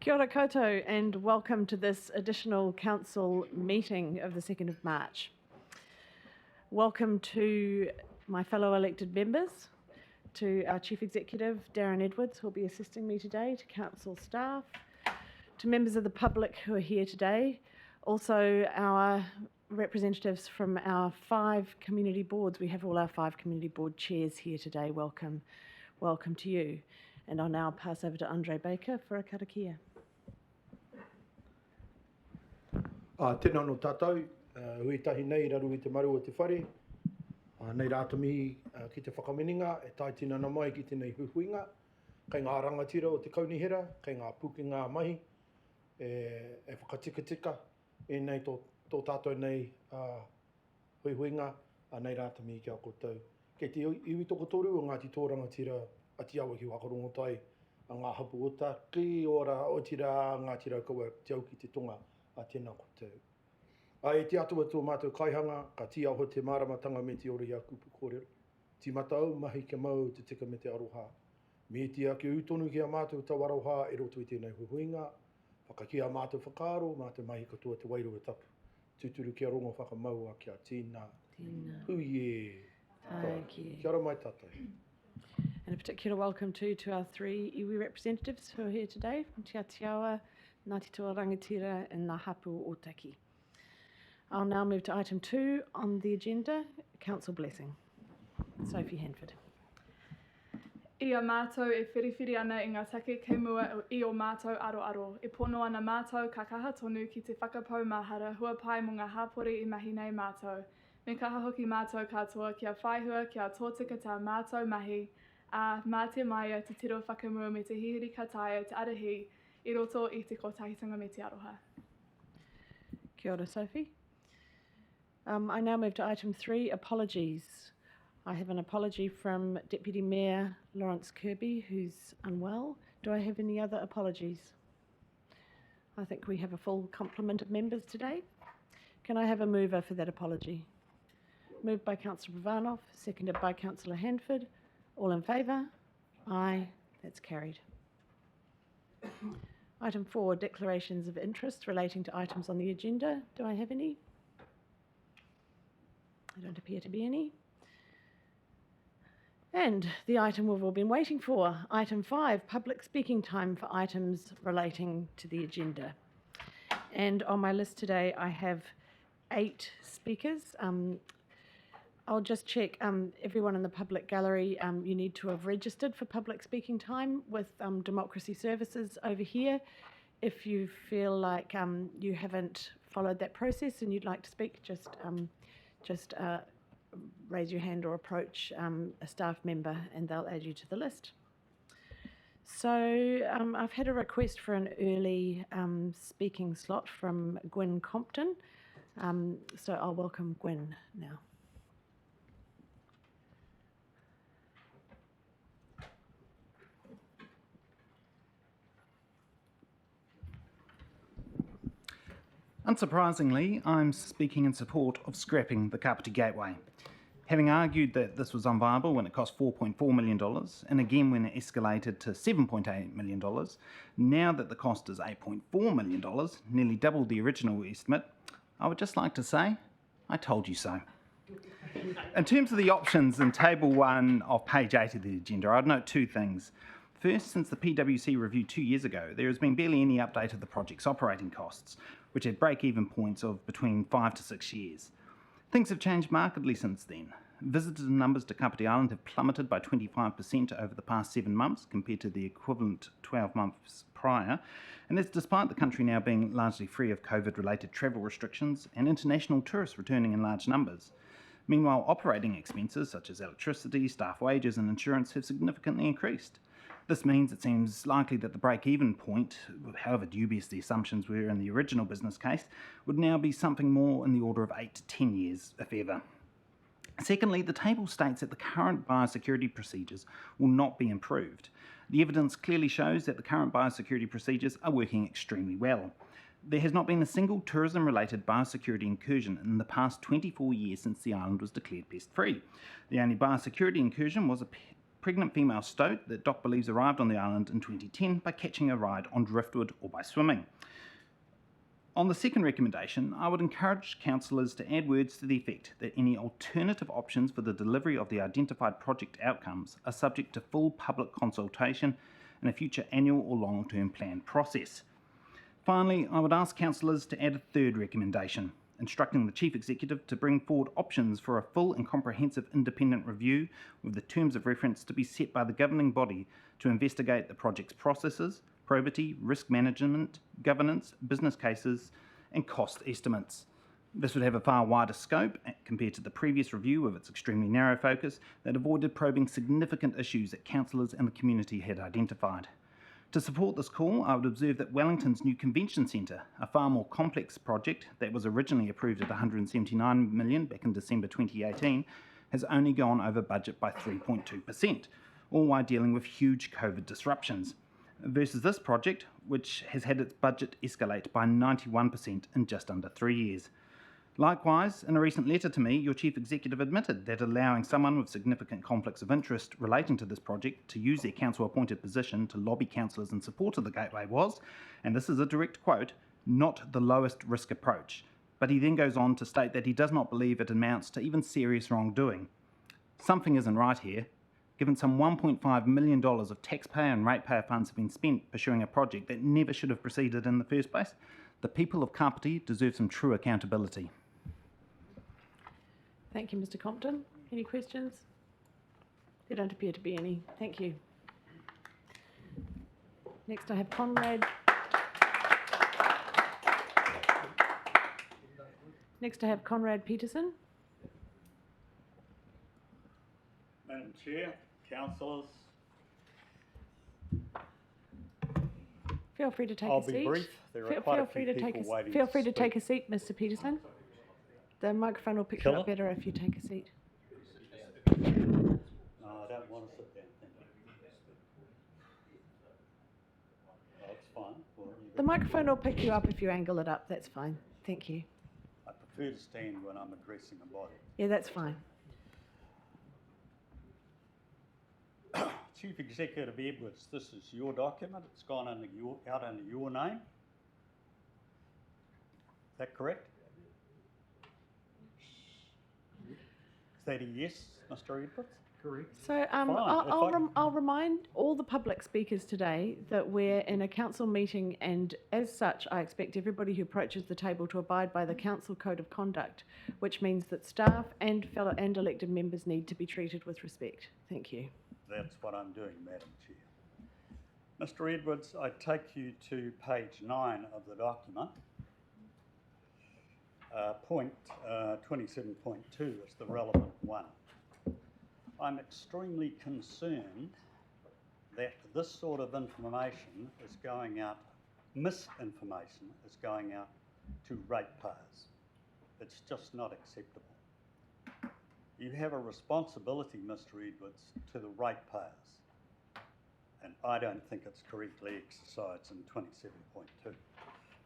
Kia ora koutou and welcome to this additional council meeting of the 2nd of March. Welcome to my fellow elected members, to our Chief Executive, Darren Edwards, who will be assisting me today, to council staff, to members of the public who are here today, also our representatives from our 5 community boards. We have all our 5 community board chairs here today. Welcome to you. And I'll now pass over to Andre Baker for a karakia. Tēnā no tātou, hui tahi nei raru i te maru o te whare. Nei rāta mihi ki te whakamininga, e tai tinana mai ki tēnei huhuinga. Kei ngā rangatira o te kaunihera, kei ngā puki ngā mahi, e whakatikatika, e nei tō tātou nei huhuinga, nei rāta mihi kia koutou. Kei te iwi toko toru o Ngāti tō rangatira ati awa ki whakarongo tai, a ngā hapu o ta, ki ora o tira Ngāti Raukawa te au ki te tonga. Tēnā koutou. E te atua tō mātou kaihanga, ka ti aho te māramatanga me te Uruhi a kupu kōrero. Ti matau, mahi ke mau te tika me te aroha. Me te ake utonu ki a mātou tau aroha e roto i tēnei huhuinga. Whakaki a mātou whakaaro, mātou mahi katoa te wairua tapu. Tuturu kia rongo whakamau a kia tīnā. Huie. Kia ora mai tātou. And a particular welcome to our 3 iwi representatives who are here today from Te Atiawa, Ngāti Toa Rangatira and Ngā Hapu Otaki. I'll now move to item 2 on the agenda, Council Blessing. Sophie Hanford. Ia mātou e whiriwhiri ana i ngā take kei mua i o mātou aro. E pono ana mātou ka kaha tonu ki te whakapau mahara hua pai mo ngā hapori i mahi nei mātou. Me kaha hoki mātou katoa kia whaihua kia tōtika tā mātou mahi a mā te maia te tiro whakamua me te hihiri kataia te arahi I roto I te kotahitanga me te aroha. Kia ora, Sophie. I now move to item 3, apologies. I have an apology from Deputy Mayor Lawrence Kirby, who's unwell. Do I have any other apologies? I think we have a full complement of members today. Can I have a mover for that apology? Moved by Councillor Pravanov, seconded by Councillor Hanford. All in favour? Aye, that's carried. Item 4, declarations of interest relating to items on the agenda. Do I have any? There don't appear to be any. And the item we've all been waiting for, item 5, public speaking time for items relating to the agenda. And on my list today, I have 8 speakers. I'll just check everyone in the public gallery, you need to have registered for public speaking time with Democracy Services over here. If you feel like you haven't followed that process and you'd like to speak, just raise your hand or approach a staff member and they'll add you to the list. So I've had a request for an early speaking slot from Gwyn Compton. So I'll welcome Gwyn now. Unsurprisingly, I'm speaking in support of scrapping the Kapiti Gateway. Having argued that this was unviable when it cost $4.4 million, and again when it escalated to $7.8 million, now that the cost is $8.4 million, nearly double the original estimate, I would just like to say, I told you so. In terms of the options in Table 1 of page 8 of the agenda, I'd note 2 things. First, since the PwC review 2 years ago, there has been barely any update of the project's operating costs, which had break-even points of between 5 to 6 years. Things have changed markedly since then. Visitor numbers to Kapiti Island have plummeted by 25% over the past 7 months compared to the equivalent 12 months prior, and that's despite the country now being largely free of COVID-related travel restrictions and international tourists returning in large numbers. Meanwhile, operating expenses such as electricity, staff wages and insurance have significantly increased. This means it seems likely that the break-even point, however dubious the assumptions were in the original business case, would now be something more in the order of 8 to 10 years, if ever. Secondly, the table states that the current biosecurity procedures will not be improved. The evidence clearly shows that the current biosecurity procedures are working extremely well. There has not been a single tourism-related biosecurity incursion in the past 24 years since the island was declared pest-free. The only biosecurity incursion was a pregnant female stoat that Doc believes arrived on the island in 2010 by catching a ride on driftwood or by swimming. On the second recommendation, I would encourage councillors to add words to the effect that any alternative options for the delivery of the identified project outcomes are subject to full public consultation in a future annual or long-term plan process. Finally, I would ask councillors to add a third recommendation, instructing the Chief Executive to bring forward options for a full and comprehensive independent review with the terms of reference to be set by the governing body to investigate the project's processes, probity, risk management, governance, business cases, and cost estimates. This would have a far wider scope compared to the previous review with its extremely narrow focus that avoided probing significant issues that councillors and the community had identified. To support this call, I would observe that Wellington's new convention centre, a far more complex project that was originally approved at $179 million back in December 2018, has only gone over budget by 3.2%, all while dealing with huge COVID disruptions, versus this project, which has had its budget escalate by 91% in just under 3 years. Likewise, in a recent letter to me, your Chief Executive admitted that allowing someone with significant conflicts of interest relating to this project to use their council-appointed position to lobby councillors in support of the Gateway was, and this is a direct quote, not the lowest risk approach. But he then goes on to state that he does not believe it amounts to even serious wrongdoing. Something isn't right here. Given some $1.5 million of taxpayer and ratepayer funds have been spent pursuing a project that never should have proceeded in the first place, the people of Kapiti deserve some true accountability. Thank you, Mr. Compton. Any questions? There don't appear to be any. Thank you. Next, I have Conrad. Next, I have Conrad Peterson. Madam Chair, councillors, Feel free to take I'll a seat. be brief. There are quite a few people waiting Feel to free to speak. take a seat, Mr. Peterson. The microphone will pick you Killer? up better if you take a seat. No, I don't want to sit down. Thank you. Oh, it's fine. Well, The microphone will pick you up if you angle it up. That's fine. Thank you. I prefer to stand when I'm addressing a body. Yeah, that's fine. Chief Executive Edwards, this is your document. It's gone out under your name. Is that correct? Is that a yes, Mr. Edwards? Correct. So I'll remind all the public speakers today that we're in a council meeting, and as such I expect everybody who approaches the table to abide by the council code of conduct, which means that staff and fellow and elected members need to be treated with respect. Thank you. That's what I'm doing, Madam Chair. Mr. Edwards, I take you to page 9 of the document. Point 27.2 is the relevant one. I'm extremely concerned that this sort of information is going out, misinformation is going out to ratepayers. It's just not acceptable. You have a responsibility, Mr. Edwards, to the ratepayers, and I don't think it's correctly exercised in 27.2.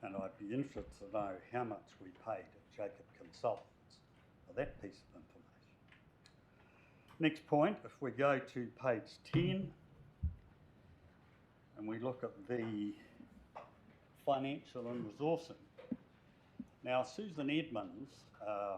And I'd be interested to know how much we paid Jacob Consultants for that piece of information. Next point, if we go to page 10 and we look at the financial and resourcing. Now, Susan Edmonds,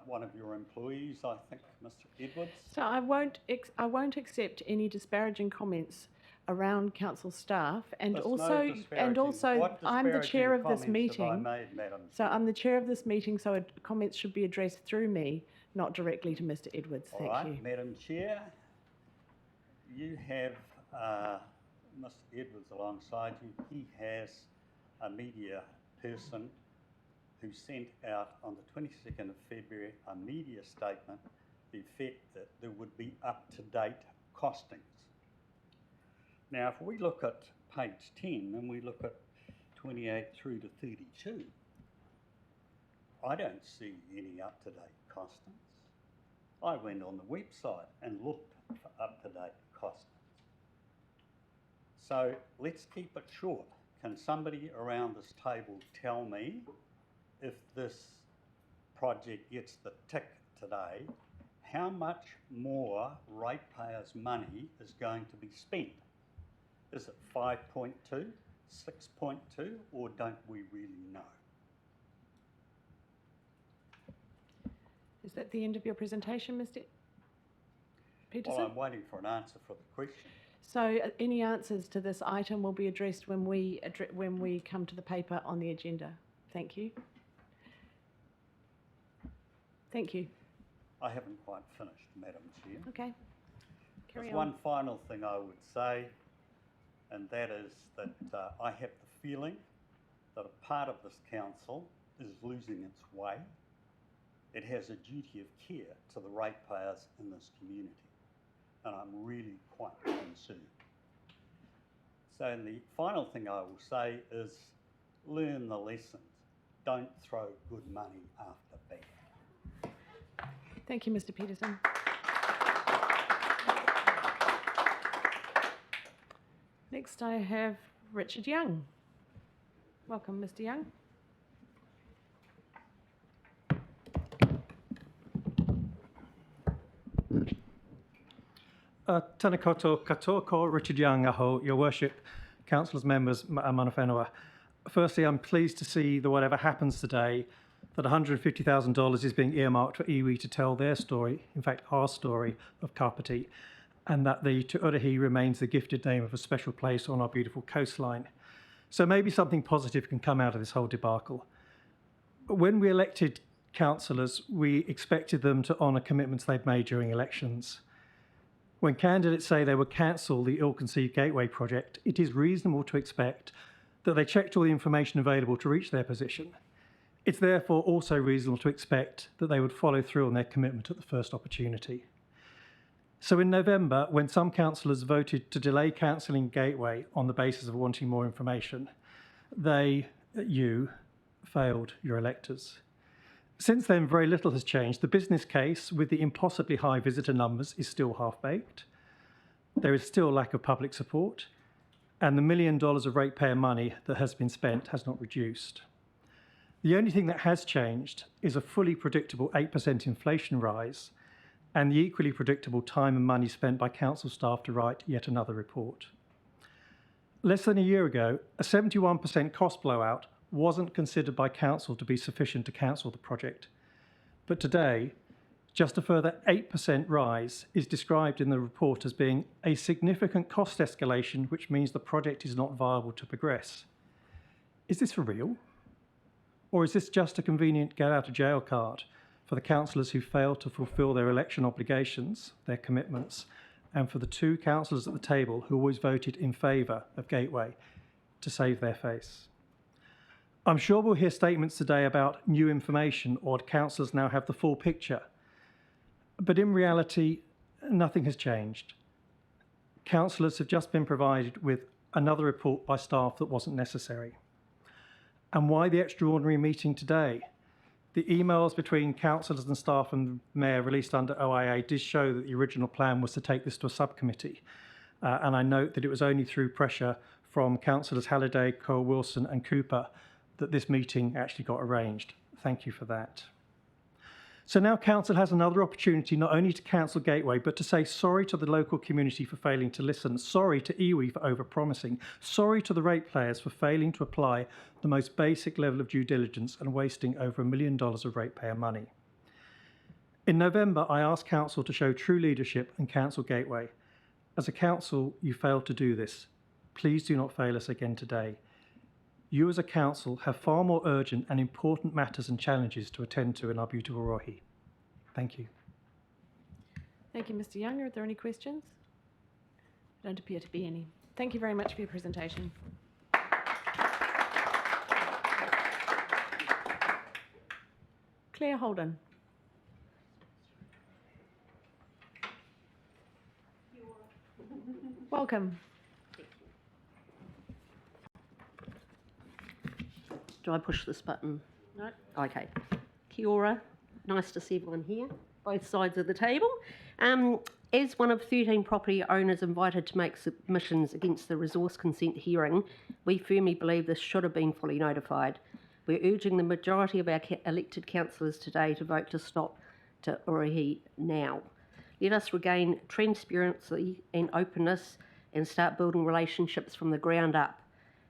one of your employees, I think, Mr. Edwards. So I won't accept any disparaging comments around council staff, and There's also no disparaging. What I'm the chair of this disparaging comments have I meeting. made, Madam So Chair? I'm the chair of this meeting, so comments should be addressed through me, not directly to Mr. Edwards. All Thank right, you. Madam Chair, you have Mr. Edwards alongside you. He has a media person who sent out on the 22nd of February a media statement the effect that there would be up-to-date costings. Now, if we look at page 10 and we look at 28 through to 32, I don't see any up-to-date costings. I went on the website and looked for up-to-date costings. So let's keep it short. Can somebody around this table tell me if this project gets the tick today, how much more ratepayers' money is going to be spent. Is it 5.2, 6.2, or don't we really know? Is that the end of your presentation, Mr. Peterson? Well, I'm waiting for an answer for the question. So any answers to this item will be addressed when we come to the paper on the agenda. Thank you. Thank you. I haven't quite finished, Madam Chair. Okay. Carry There's on. one final thing I would say, and that is that I have the feeling that a part of this council is losing its way. It has a duty of care to the ratepayers in this community, and I'm really quite concerned. So, and the final thing I will say is learn the lessons. Don't throw good money after bad. Thank you, Mr. Peterson. Next, I have Richard Young. Welcome, Mr. Young. Tēnā koutou katoa, ko Richard Young aho, Your Worship, Councillors, members, mana whenua. Firstly, I'm pleased to see that whatever happens today, that $150,000 is being earmarked for iwi to tell their story, in fact our story of Kapiti, and that the Te Uruhi remains the gifted name of a special place on our beautiful coastline. So maybe something positive can come out of this whole debacle. When we elected councillors, we expected them to honour commitments they've made during elections. When candidates say they would cancel the ill-conceived Gateway project, it is reasonable to expect that they checked all the information available to reach their position. It's therefore also reasonable to expect that they would follow through on their commitment at the first opportunity. So in November, when some councillors voted to delay cancelling Gateway on the basis of wanting more information, you, failed your electors. Since then, very little has changed. The business case, with the impossibly high visitor numbers, is still half-baked. There is still lack of public support, and the $1 million of ratepayer money that has been spent has not reduced. The only thing that has changed is a fully predictable 8% inflation rise and the equally predictable time and money spent by council staff to write yet another report. Less than a year ago, a 71% cost blowout wasn't considered by council to be sufficient to cancel the project. But today, just a further 8% rise is described in the report as being a significant cost escalation, which means the project is not viable to progress. Is this for real? Or is this just a convenient get-out-of-jail card for the councillors who failed to fulfil their election obligations, their commitments, and for the two councillors at the table who always voted in favour of Gateway to save their face? I'm sure we'll hear statements today about new information or councillors now have the full picture. But in reality, nothing has changed. Councillors have just been provided with another report by staff that wasn't necessary. And why the extraordinary meeting today? The emails between councillors and staff and the Mayor released under OIA did show that the original plan was to take this to a subcommittee. And I note that it was only through pressure from councillors Halliday, Cole-Wilson and Cooper that this meeting actually got arranged. Thank you for that. So now council has another opportunity not only to cancel Gateway, but to say sorry to the local community for failing to listen, sorry to iwi for over-promising, sorry to the ratepayers for failing to apply the most basic level of due diligence and wasting over $1 million of ratepayer money. In November, I asked council to show true leadership and cancel Gateway. As a council, you failed to do this. Please do not fail us again today. You as a council have far more urgent and important matters and challenges to attend to in our beautiful Uruhi. Thank you. Thank you, Mr. Young. Are there any questions? There don't appear to be any. Thank you very much for your presentation. Claire Holden. Welcome. Do I push this button? No. Okay. Kia ora. Nice to see everyone here, both sides of the table. As one of 13 property owners invited to make submissions against the resource consent hearing, we firmly believe this should have been fully notified. We're urging the majority of our elected councillors today to vote to stop to Uruhi now. Let us regain transparency and openness and start building relationships from the ground up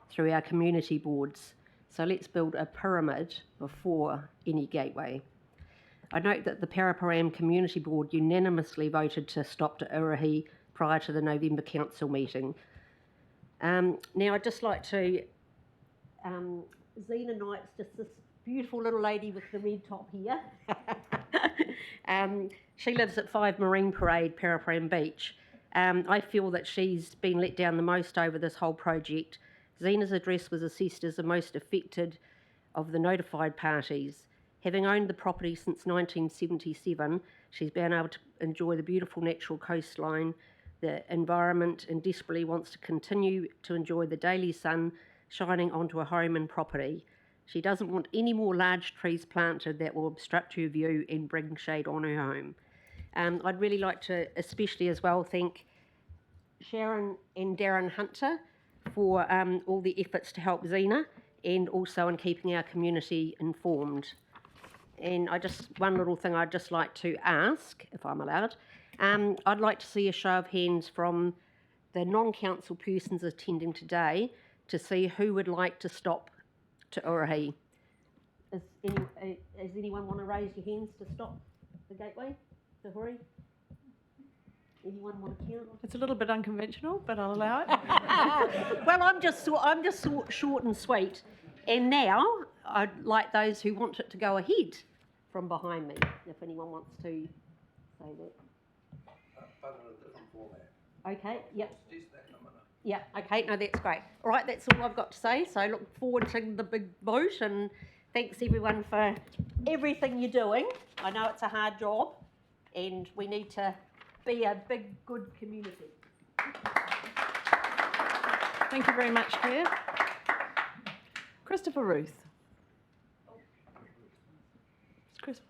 through our community boards. So let's build a pyramid before any gateway. I note that the Paraparam Community Board unanimously voted to stop to Uruhi prior to the November council meeting. Now I'd just like to, Zena Knight's just this beautiful little lady with the red top here. She lives at 5 Marine Parade, Paraparam Beach. I feel that she's been let down the most over this whole project. Zena's address was assessed as the most affected of the notified parties. Having owned the property since 1977, she's been able to enjoy the beautiful natural coastline, the environment, and desperately wants to continue to enjoy the daily sun shining onto a home and property. She doesn't want any more large trees planted that will obstruct her view and bring shade on her home. I'd really like to especially as well thank Sharon and Darren Hunter for all the efforts to help Zena and also in keeping our community informed. And one little thing I'd just like to ask, if I'm allowed, I'd like to see a show of hands from the non-council persons attending today to see who would like to stop to Uruhi. Does anyone want to raise your hands to stop the gateway to Uruhi? Anyone want to count? It's a little bit unconventional, but I'll allow it. Well, I'm just short and sweet. And now I'd like those who want it to go ahead from behind me, if anyone wants to say that. But in a different format. Okay, yep. Just that in a minute. Yeah, okay, no, that's great. All right, that's all I've got to say. So I look forward to the big vote, and thanks everyone for everything you're doing. I know it's a hard job, and we need to be a big, good community. Thank you very much, Claire. Christopher Ruth. Chris.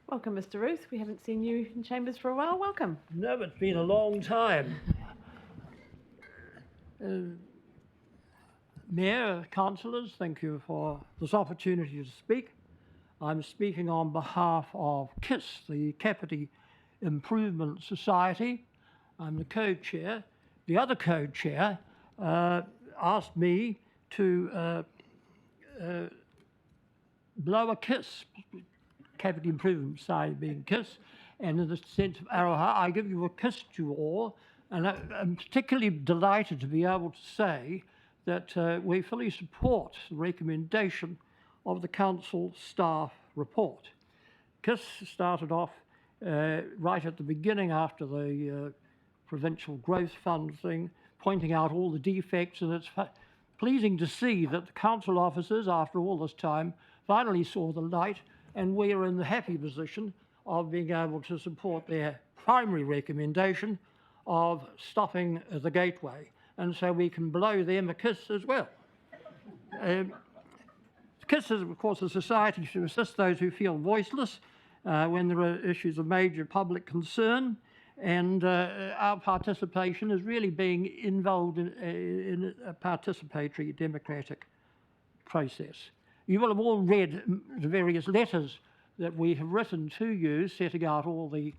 Welcome, Mr. Ruth. We haven't seen you in chambers for a while. Welcome. No, it's been a long time. Mayor, councillors, thank you for this opportunity to speak. I'm speaking on behalf of KISS, the Kapiti Improvement Society. I'm the co-chair. The other co-chair asked me to blow a kiss, Kapiti Improvement Society being KISS, and in the sense of Aroha, I give you a kiss to you all, and I'm particularly delighted to be able to say that we fully support the recommendation of the council staff report. KISS started off right at the beginning after the Provincial Growth Fund thing, pointing out all the defects, and it's pleasing to see that the council officers, after all this time, finally saw the light, and we are in the happy position of being able to support their primary recommendation of stopping the gateway, and so we can blow them a kiss as well. KISS is, of course, a society to assist those who feel voiceless when there are issues of major public concern, and our participation is really being involved in a participatory democratic process. You will have all read the various letters that we have written to you setting out all the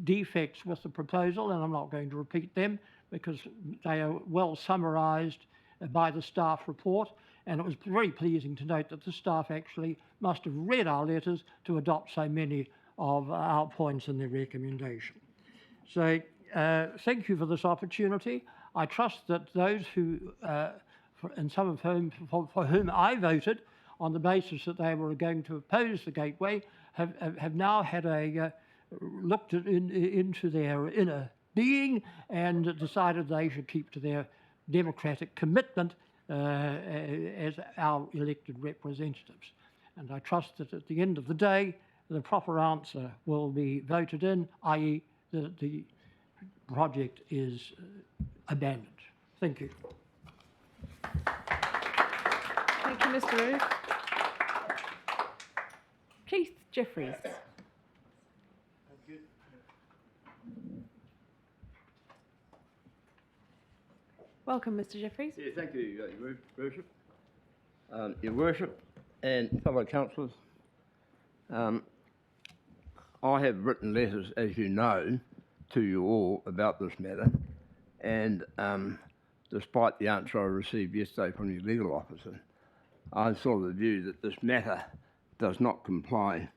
defects with the proposal, and I'm not going to repeat them because they are well summarised by the staff report, and it was very pleasing to note that the staff actually must have read our letters to adopt so many of our points in their recommendation. So thank you for this opportunity. I trust that those who, and some of whom, for whom I voted on the basis that they were going to oppose the gateway, have now had a looked into their inner being and decided they should keep to their democratic commitment as our elected representatives. And I trust that at the end of the day, the proper answer will be voted in, i.e. that the project is abandoned. Thank you. Thank you, Mr. Ruth. Keith Jeffries. Welcome, Mr. Jeffries. Yeah, thank you, Your Worship. Your Worship, and fellow councillors, I have written letters, as you know, to you all about this matter, and despite the answer I received yesterday from your legal officer, I saw the view that this matter does not comply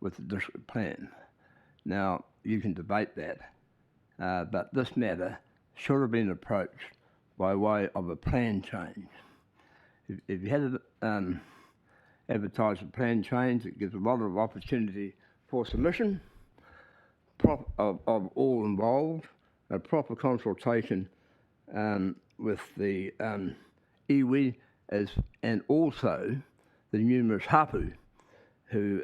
with the district plan. Now, you can debate that, but this matter should have been approached by way of a plan change. If you had advertised a plan change, it gives a lot of opportunity for submission of all involved, a proper consultation with the iwi and also the numerous hapu who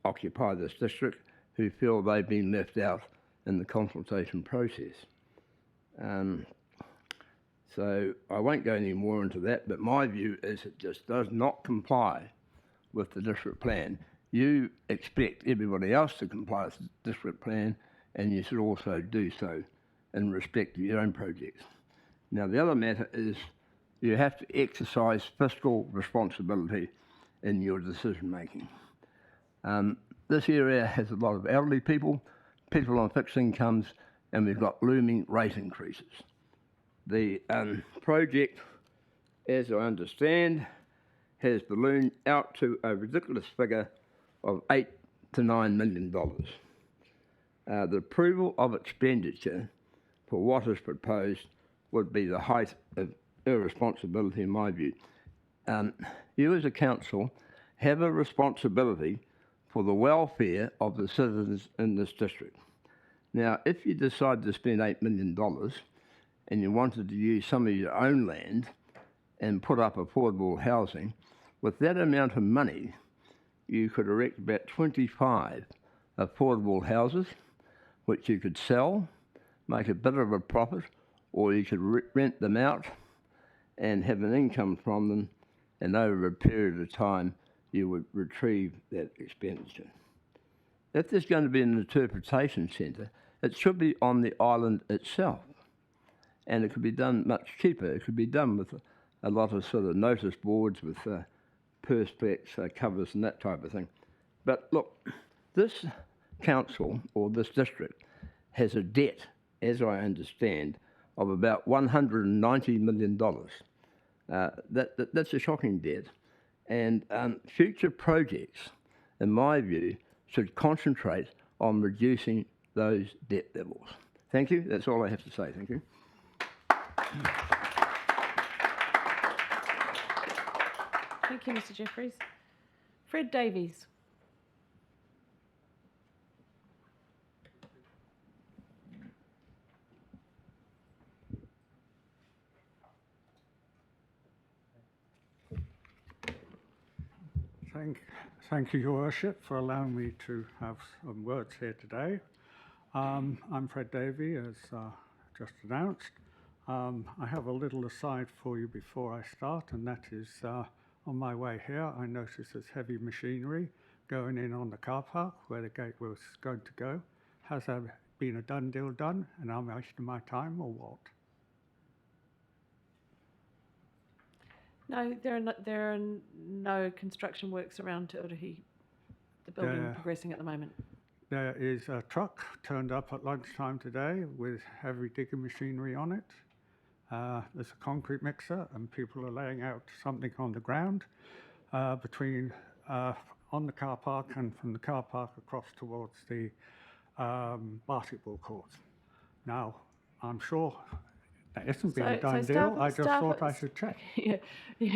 occupy this district, who feel they've been left out in the consultation process. So I won't go any more into that, but my view is it just does not comply with the district plan. You expect everybody else to comply with the district plan, and you should also do so in respect of your own projects. Now, the other matter is you have to exercise fiscal responsibility in your decision making. This area has a lot of elderly people, people on fixed incomes, and we've got looming rate increases. The project, as I understand, has ballooned out to a ridiculous figure of $8 to $9 million. The approval of expenditure for what is proposed would be the height of irresponsibility in my view. You as a council have a responsibility for the welfare of the citizens in this district. Now, if you decide to spend $8 million and you wanted to use some of your own land and put up affordable housing, with that amount of money, you could erect about 25 affordable houses, which you could sell, make a bit of a profit, or you could rent them out and have an income from them, and over a period of time, you would retrieve that expenditure. If there's going to be an interpretation centre, it should be on the island itself. And it could be done much cheaper. It could be done with a lot of sort of notice boards with perspex covers and that type of thing. But look, this council or this district has a debt, as I understand, of about $190 million. That's a shocking debt. And future projects, in my view, should concentrate on reducing those debt levels. Thank you. That's all I have to say. Thank you. Thank you, Mr. Jeffries. Fred Davies. Thank you, Your Worship, for allowing me to have some words here today. I'm Fred Davey, as just announced. I have a little aside for you before I start, and that is on my way here, I noticed there's heavy machinery going in on the car park where the gate was going to go. Has that been a done deal done, and I'm wasting my time, or what? No, there are no construction works around Te Uruhi, the building progressing at the moment. There is a truck turned up at lunchtime today with heavy digger machinery on it. There's a concrete mixer, and people are laying out something on the ground between on the car park and from the car park across towards the basketball courts. Now, I'm sure that isn't being a done deal. I just thought I should check. Yeah,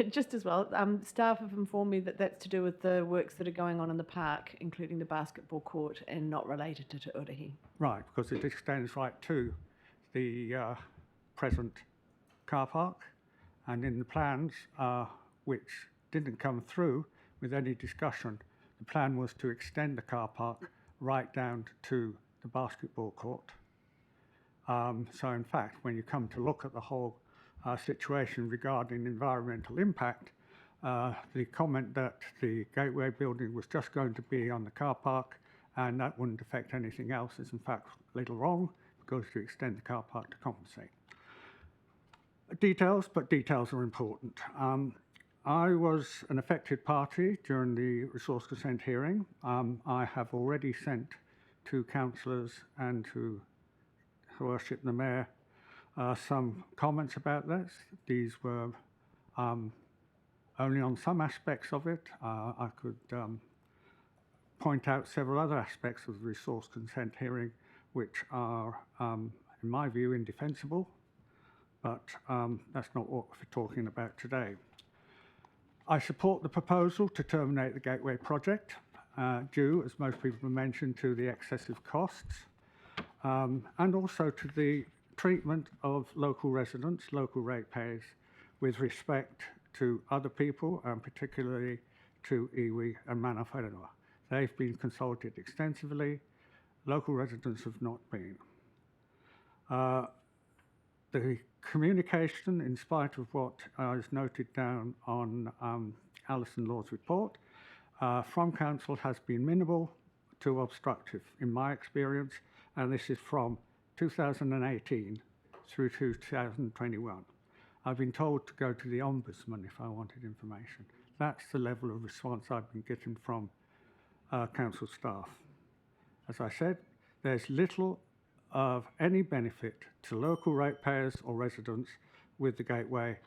just as well. Staff have informed me that that's to do with the works that are going on in the park, including the basketball court, and not related to Te Uruhi. Right, because it extends right to the present car park, and in the plans, which didn't come through with any discussion, the plan was to extend the car park right down to the basketball court. So in fact, when you come to look at the whole situation regarding environmental impact, the comment that the Gateway building was just going to be on the car park and that wouldn't affect anything else is in fact a little wrong, because you extend the car park to compensate. Details, but details are important. I was an affected party during the resource consent hearing. I have already sent to councillors and to Her Worship the Mayor some comments about this. These were only on some aspects of it. I could point out several other aspects of the resource consent hearing which are, in my view, indefensible, but that's not what we're talking about today. I support the proposal to terminate the Gateway project, due, as most people have mentioned, to the excessive costs, and also to the treatment of local residents, local ratepayers, with respect to other people, and particularly to iwi and mana whenua. They've been consulted extensively. Local residents have not been. The communication, in spite of what is noted down on Alison Law's report, from council has been minimal to obstructive, in my experience, and this is from 2018 through 2021. I've been told to go to the Ombudsman if I wanted information. That's the level of response I've been getting from council staff. As I said, there's little of any benefit to local ratepayers or residents with the Gateway,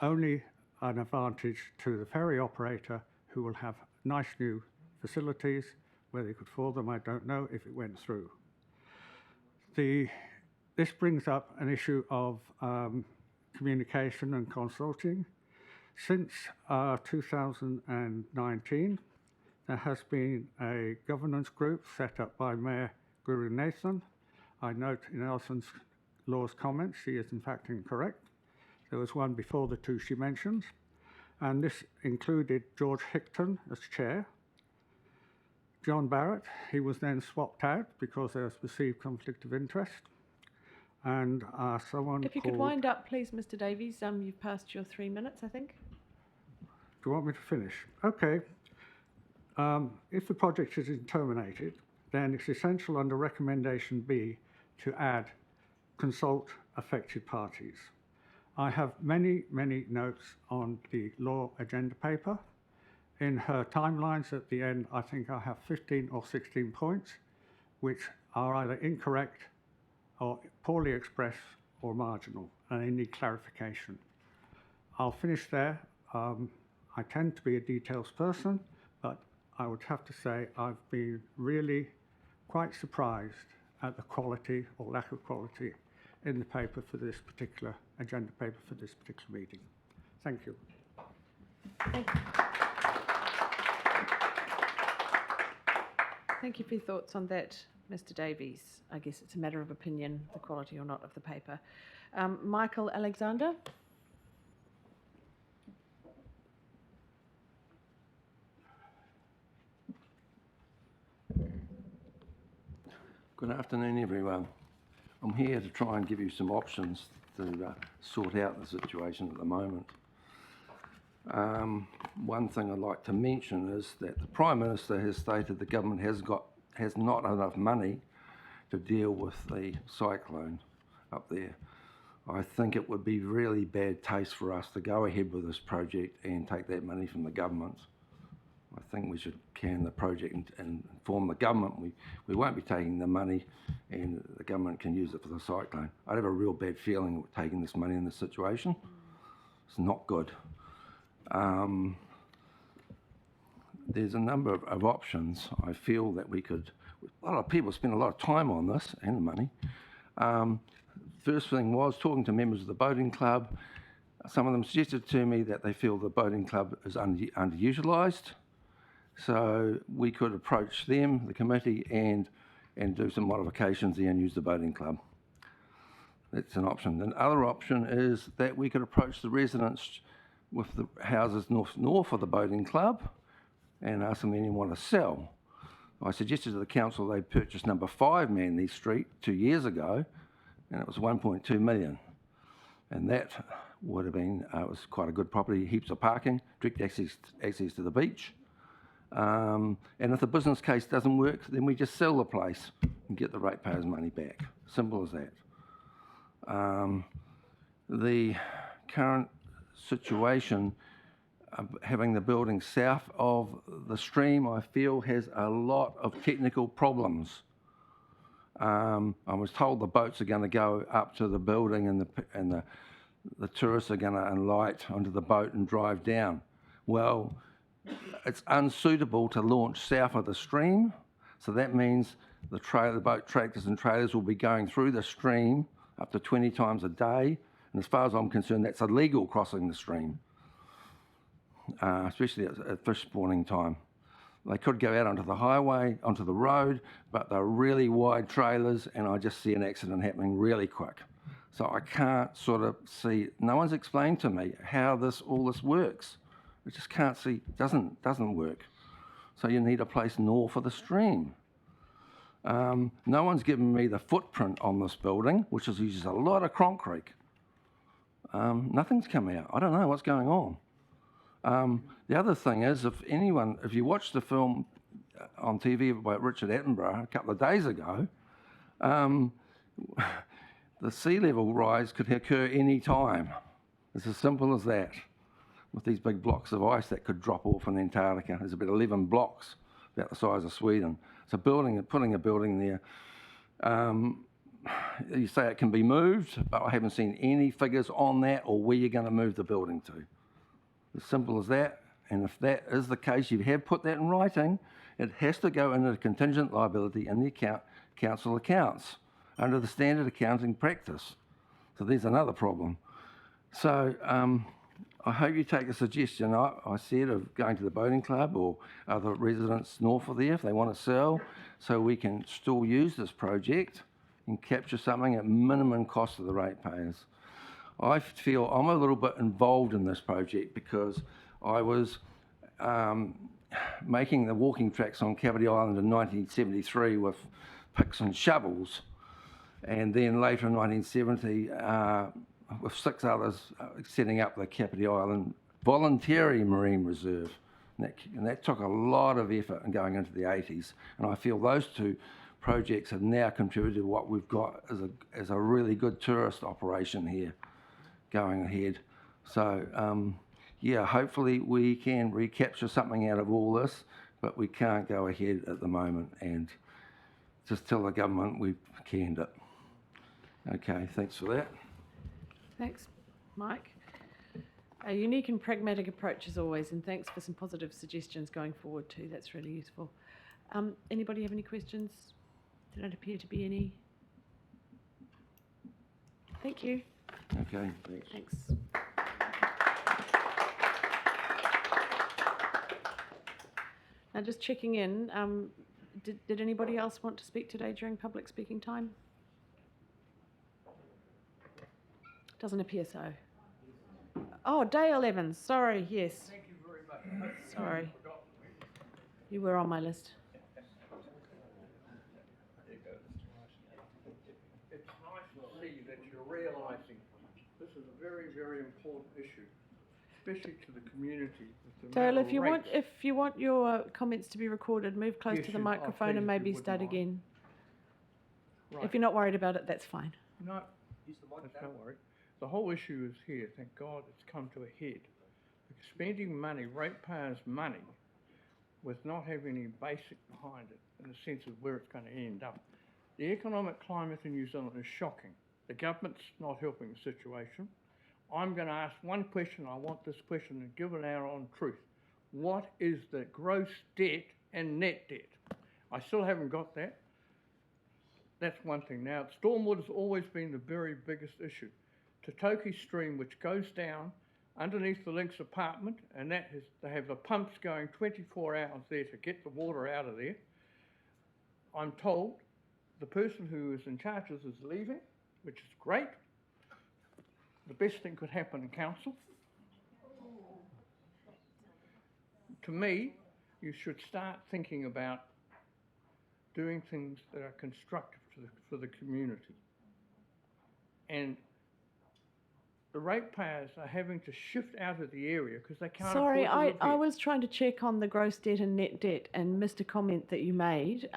only an advantage to the ferry operator, who will have nice new facilities. Whether he could afford them, I don't know, if it went through. This brings up an issue of communication and consulting. Since 2019, there has been a governance group set up by Mayor Guru Nathan. I note in Alison's Law's comments, she is in fact incorrect. There was one before the two she mentions, and this included George Hickton as chair, John Barrett. He was then swapped out because there was perceived conflict of interest, and someone If you could wind up, please, Mr. Davies. You've passed your 3 minutes, I think. Do you want me to finish? Okay. If the project is terminated, then it's essential under recommendation B to add consult affected parties. I have many, many notes on the law agenda paper. In her timelines at the end, I think I have 15 or 16 points, which are either incorrect or poorly expressed or marginal, and they need clarification. I'll finish there. I tend to be a details person, but I would have to say I've been really quite surprised at the quality or lack of quality in the paper for this particular agenda paper for this particular meeting. Thank you. Thank you. Thank you for your thoughts on that, Mr. Davies. I guess it's a matter of opinion, the quality or not of the paper. Michael Alexander. Good afternoon, everyone. I'm here to try and give you some options to sort out the situation at the moment. One thing I'd like to mention is that the Prime Minister has stated the government has not enough money to deal with the cyclone up there. I think it would be really bad taste for us to go ahead with this project and take that money from the government. I think we should can the project and inform the government we won't be taking the money and the government can use it for the cyclone. I have a real bad feeling of taking this money in this situation. It's not good. There's a number of options. I feel that we could, a lot of people spend a lot of time on this and the money. First thing was talking to members of the boating club. Some of them suggested to me that they feel the boating club is underutilised. So we could approach them, the committee, and do some modifications there and use the boating club. That's an option. Another option is that we could approach the residents with the houses north of the boating club and ask them if they want to sell. I suggested to the council they purchased number 5 Manly Street 2 years ago, and it was 1.2 million. And that would have been, it was quite a good property, heaps of parking, direct access to the beach. And if the business case doesn't work, then we just sell the place and get the ratepayers' money back. Simple as that. The current situation, having the building south of the stream, I feel, has a lot of technical problems. I was told the boats are going to go up to the building and the tourists are going to alight onto the boat and drive down. Well, it's unsuitable to launch south of the stream, so that means the boat tractors and trailers will be going through the stream up to 20 times a day, and as far as I'm concerned, that's illegal crossing the stream, especially at fish spawning time. They could go out onto the highway, onto the road, but they're really wide trailers, and I just see an accident happening really quick. So I can't sort of see, no one's explained to me how all this works. I just can't see, doesn't work. So you need a place north of the stream. No one's given me the footprint on this building, which uses a lot of concrete. Nothing's come out. I don't know what's going on. The other thing is, if you watch the film on TV about Richard Attenborough a couple of days ago, the sea level rise could occur any time. It's as simple as that. With these big blocks of ice that could drop off in Antarctica. There's about 11 blocks, about the size of Sweden. So putting a building there, you say it can be moved, but I haven't seen any figures on that or where you're going to move the building to. As simple as that. And if that is the case, you have put that in writing, it has to go into the contingent liability in the council accounts under the standard accounting practice. So there's another problem. So I hope you take a suggestion I said of going to the boating club or other residents north of there if they want to sell, so we can still use this project and capture something at minimum cost of the ratepayers. I feel I'm a little bit involved in this project because I was making the walking tracks on Cavity Island in 1973 with picks and shovels, and then later in 1970 with 6 others setting up the Cavity Island Voluntary Marine Reserve. And that took a lot of effort and going into the 80s, and I feel those two projects have now contributed to what we've got as a really good tourist operation here going ahead. So yeah, hopefully we can recapture something out of all this, but we can't go ahead at the moment and just tell the government we've canned it. Okay, thanks for that. Thanks, Mike. A unique and pragmatic approach as always, and thanks for some positive suggestions going forward too. That's really useful. Anybody have any questions? There don't appear to be any. Thank you. Okay, thanks. Thanks. Now just checking in, did anybody else want to speak today during public speaking time? Doesn't appear so. Oh, Dale Evans, sorry, yes. Thank you very much. Sorry. You were on my list. It's nice to see that you're realising this is a very, very important issue, especially to the community. Dale, if you want your comments to be recorded, move close to the microphone and maybe start again. Right. If you're not worried about it, that's fine. No, don't worry. The whole issue is here. Thank God it's come to a head. Because spending money, ratepayers' money, with not having any basic behind it, in the sense of where it's going to end up. The economic climate in New Zealand is shocking. The government's not helping the situation. I'm going to ask one question. I want this question to give an hour on truth. What is the gross debt and net debt? I still haven't got that. That's one thing. Now, stormwater's always been the very biggest issue. Totoki Stream, which goes down underneath the Lynx apartment, and they have the pumps going 24 hours there to get the water out of there. I'm told the person who is in charge of this is leaving, which is great. The best thing could happen in council. To me, you should start thinking about doing things that are constructive for the community. And the ratepayers are having to shift out of the area because they can't afford to live here. I was trying to check on the gross debt and net debt and missed a comment that you made,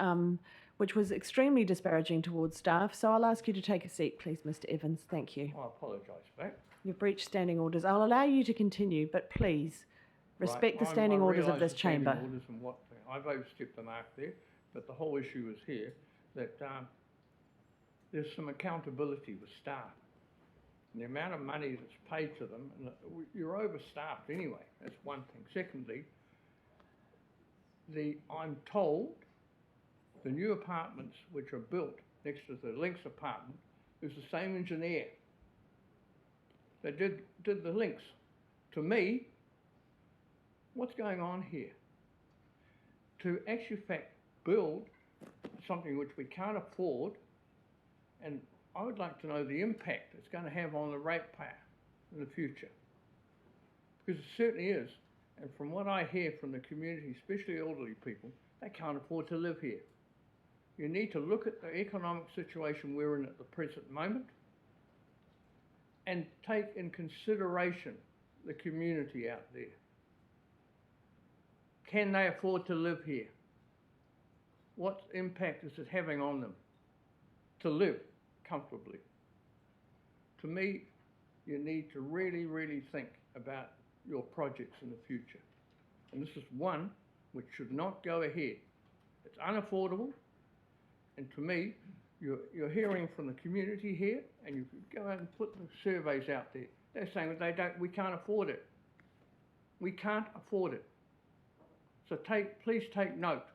which was extremely disparaging towards staff. So I'll ask you to take a seat, please, Mr. Evans. Thank you. I apologise for that. You've breached standing orders. I'll allow you to continue, but please Respect the I standing orders of realise this the standing chamber. orders and what I've overstepped the mark there, but the whole issue is here that there's some accountability with staff. And the amount of money that's paid to them, and you're overstaffed anyway, that's one thing. Secondly, I'm told the new apartments which are built next to the Links apartment is the same engineer that did the Links. To me, what's going on here? To actually build something which we can't afford, and I would like to know the impact it's going to have on the ratepayer in the future. Because it certainly is, and from what I hear from the community, especially elderly people, they can't afford to live here. You need to look at the economic situation we're in at the present moment and take in consideration the community out there. Can they afford to live here? What impact is it having on them to live comfortably? To me, you need to really, really think about your projects in the future. And this is one which should not go ahead. It's unaffordable, and to me, you're hearing from the community here, and you could go out and put the surveys out there. They're saying that we can't afford it. We can't afford it. So please take note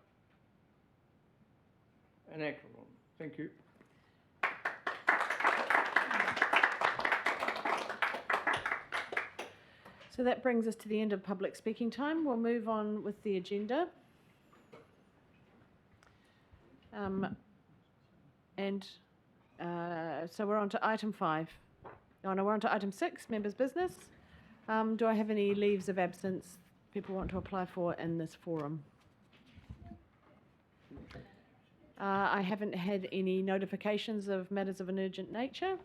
and act on it. Thank you. So that brings us to the end of public speaking time. We'll move on with the agenda. So we're on to item 5. Oh no, we're on to item 6, members' business. Do I have any leaves of absence people want to apply for in this forum? I haven't had any notifications of matters of an urgent nature,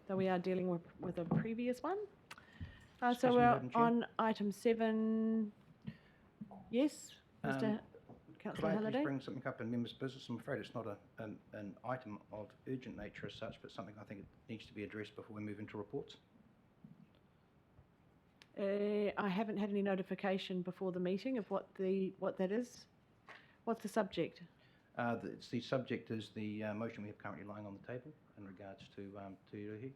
though we are dealing with a previous one. So we're on item 7. Yes, Mr. Could Councillor I Halliday? please bring something up in members' business? I'm afraid it's not an item of urgent nature as such, but something I think it needs to be addressed before we move into reports. I haven't had any notification before the meeting of what that is. What's the subject? The subject is the motion we have currently lying on the table in regards to Uruhi.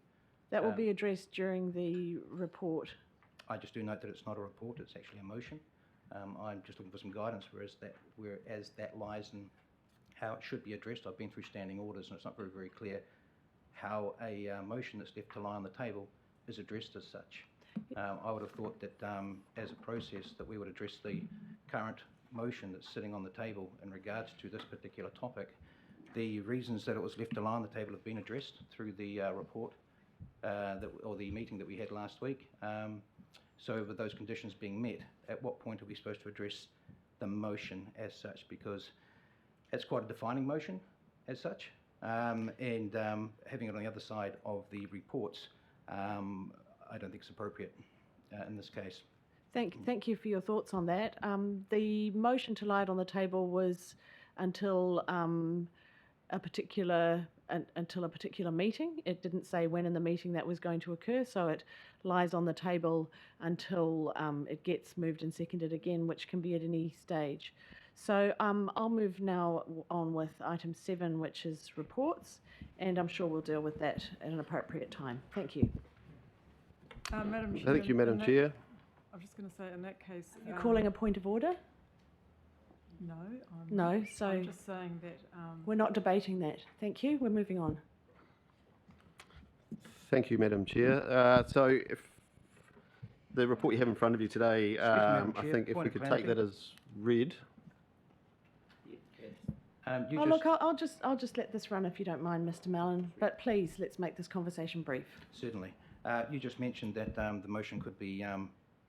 That will be addressed during the report. I just do note that it's not a report, it's actually a motion. I'm just looking for some guidance, whereas that lies in how it should be addressed. I've been through standing orders and it's not very, very clear how a motion that's left to lie on the table is addressed as such. I would have thought that as a process that we would address the current motion that's sitting on the table in regards to this particular topic. The reasons that it was left to lie on the table have been addressed through the report or the meeting that we had last week. So with those conditions being met, at what point are we supposed to address the motion as such? Because it's quite a defining motion as such, and having it on the other side of the reports, I don't think it's appropriate in this case. Thank you for your thoughts on that. The motion to lie it on the table was until a particular meeting. It didn't say when in the meeting that was going to occur, so it lies on the table until it gets moved and seconded again, which can be at any stage. So I'll move now on with item 7, which is reports, and I'm sure we'll deal with that at an appropriate time. Thank you. Madam Chair. Thank you, Madam Chair. I'm just going to say, in that case... You're calling a point of order? No, No, so I'm just saying that... we're not debating that. Thank you. We're moving on. Thank you, Madam Chair. So if the report you have in front of you today, I think if we could take that as read. Look, I'll just let this run if you don't mind, Mr. Mallon. But please, let's make this conversation brief. Certainly. You just mentioned that the motion could be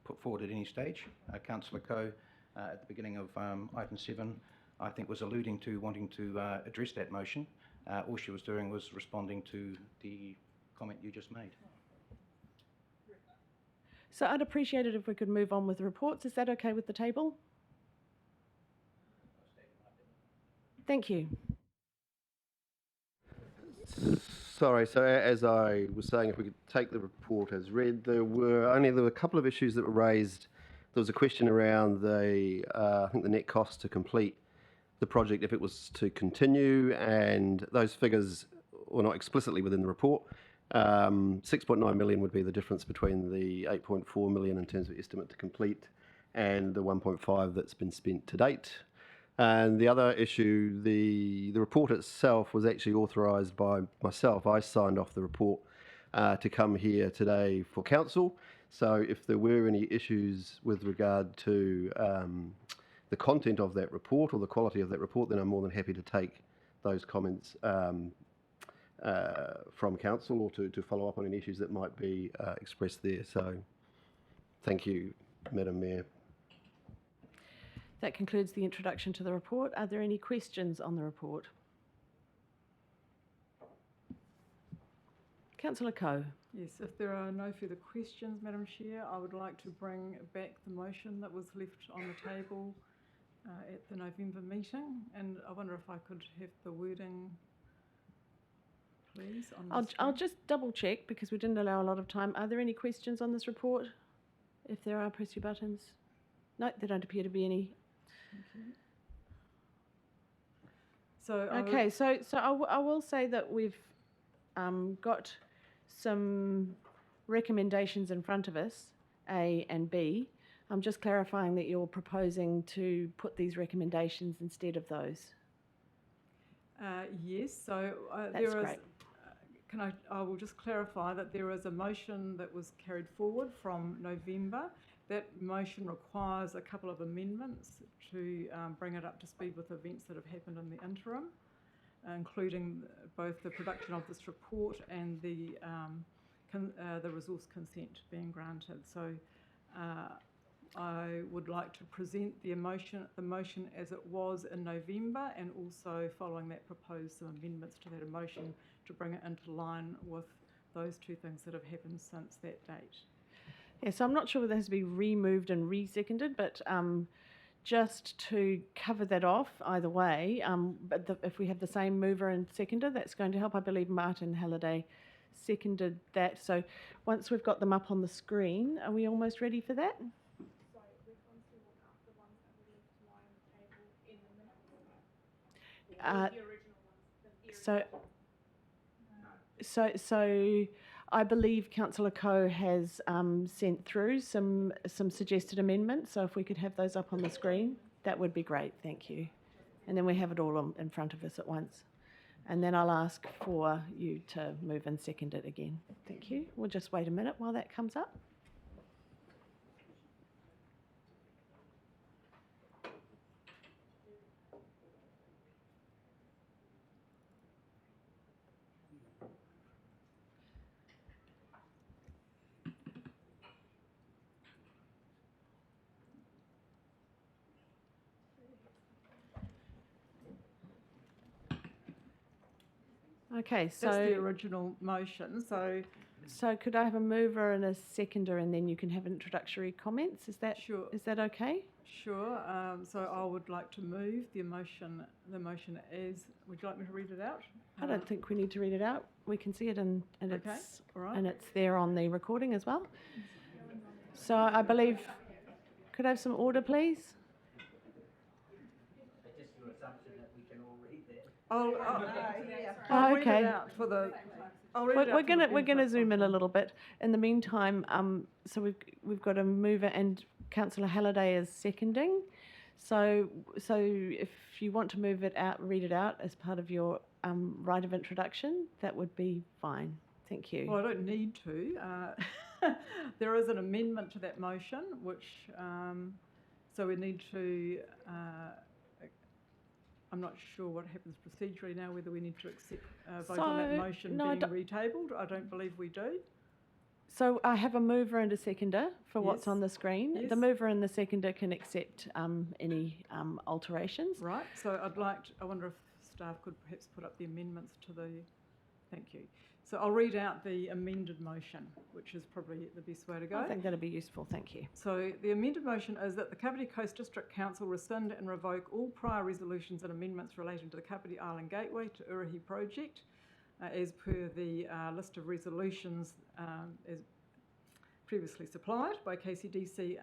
put forward at any stage. Councillor Coe, at the beginning of item 7, I think was alluding to wanting to address that motion. All she was doing was responding to the comment you just made. So I'd appreciate it if we could move on with the reports. Is that okay with the table? Thank you. Sorry, so as I was saying, if we could take the report as read, there were a couple of issues that were raised there was a question around I think the net cost to complete the project if it was to continue, and those figures were not explicitly within the report. 6.9 million would be the difference between the 8.4 million in terms of estimate to complete and the 1.5 that's been spent to date. And the other issue, the report itself was actually authorised by myself. I signed off the report to come here today for council. So if there were any issues with regard to the content of that report or the quality of that report, then I'm more than happy to take those comments from council or to follow up on any issues that might be expressed there. So thank you, Madam Mayor. That concludes the introduction to the report. Are there any questions on the report? Councillor Coe. Yes, if there are no further questions, Madam Chair, I would like to bring back the motion that was left on the table at the November meeting, and I wonder if I could have the wording, please, on the I'll just double check because we didn't allow a lot of time. Are there any questions on this report? If there are, press your buttons. No, there don't appear to be any. Thank you. So Okay, so I will say that we've got some recommendations in front of us, A and B. I'm just clarifying that you're proposing to put these recommendations instead of those. Yes, so That's great. I will just clarify that there is a motion that was carried forward from November. That motion requires a couple of amendments to bring it up to speed with events that have happened in the interim, including both the production of this report and the resource consent being granted. So I would like to present the motion as it was in November, and also following that propose some amendments to that motion to bring it into line with those two things that have happened since that date. Yeah, so I'm not sure whether it has to be removed and re-seconded, but just to cover that off either way, but if we have the same mover and seconder, that's going to help. I believe Martin Halliday seconded that. So once we've got them up on the screen, are we almost ready for that? So I believe Councillor Coe has sent through some suggested amendments. So if we could have those up on the screen, that would be great. Thank you. And then we have it all in front of us at once. And then I'll ask for you to move and second it again. Thank you. We'll just wait a minute while that comes up. Okay, so that's the original motion. So could I have a mover and a seconder, and then you can have introductory comments? Is that sure? Is that okay? Sure. So I would like to move the motion. The motion is. Would you like me to read it out? I don't think we need to read it out. We can see it, and okay. it's All right. and it's there on the recording as well. So I believe. Could I have some order, please? I'll read okay. it out for the. We're gonna zoom in a little bit. In the meantime, so we've got a mover and Councillor Halliday is seconding. So if you want to move it out, read it out as part of your right of introduction, that would be fine. Thank you. Well, I don't need to. There is an amendment to that motion, which so we need to. I'm not sure what happens procedurally now, whether we need to accept vote on that motion being retabled. I don't believe we do. So I have a mover and a seconder for what's Yes. on the screen. Yes. The mover and the seconder can accept any alterations. Right. So I wonder if staff could perhaps put up the amendments to the. Thank you. So I'll read out the amended motion, which is probably the best way to go. I think that'd be useful. Thank you. So the amended motion is that the Kapiti Coast District Council rescind and revoke all prior resolutions and amendments relating to the Kapiti Island Gateway to Uruhi project, as per the list of resolutions as previously supplied by KCDC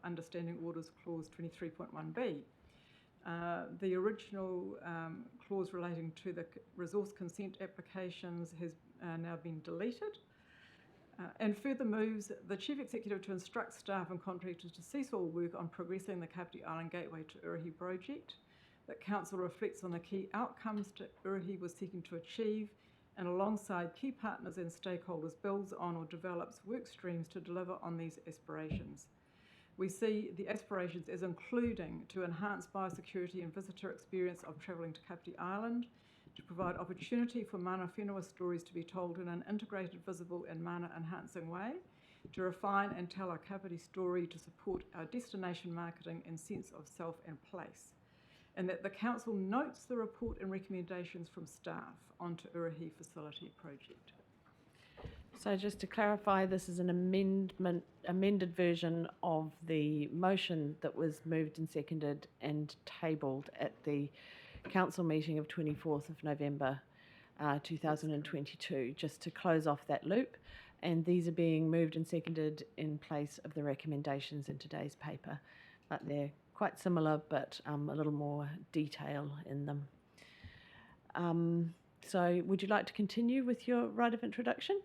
Understanding Orders Clause 23.1b. The original clause relating to the resource consent applications has now been deleted. And further moves the Chief Executive to instruct staff and contractors to cease all work on progressing the Kapiti Island Gateway to Uruhi project. That Council reflects on the key outcomes that Uruhi was seeking to achieve, and alongside key partners and stakeholders builds on or develops work streams to deliver on these aspirations. We see the aspirations as including to enhance biosecurity and visitor experience of travelling to Kapiti Island, to provide opportunity for mana whenua stories to be told in an integrated, visible and mana enhancing way, to refine and tell our Kapiti story to support our destination marketing and sense of self and place, and that the Council notes the report and recommendations from staff onto Uruhi Facility Project. So just to clarify, this is an amended version of the motion that was moved and seconded and tabled at the council meeting of 24th of November 2022, just to close off that loop. And these are being moved and seconded in place of the recommendations in today's paper. But they're quite similar, but a little more detail in them. So would you like to continue with your right of introduction?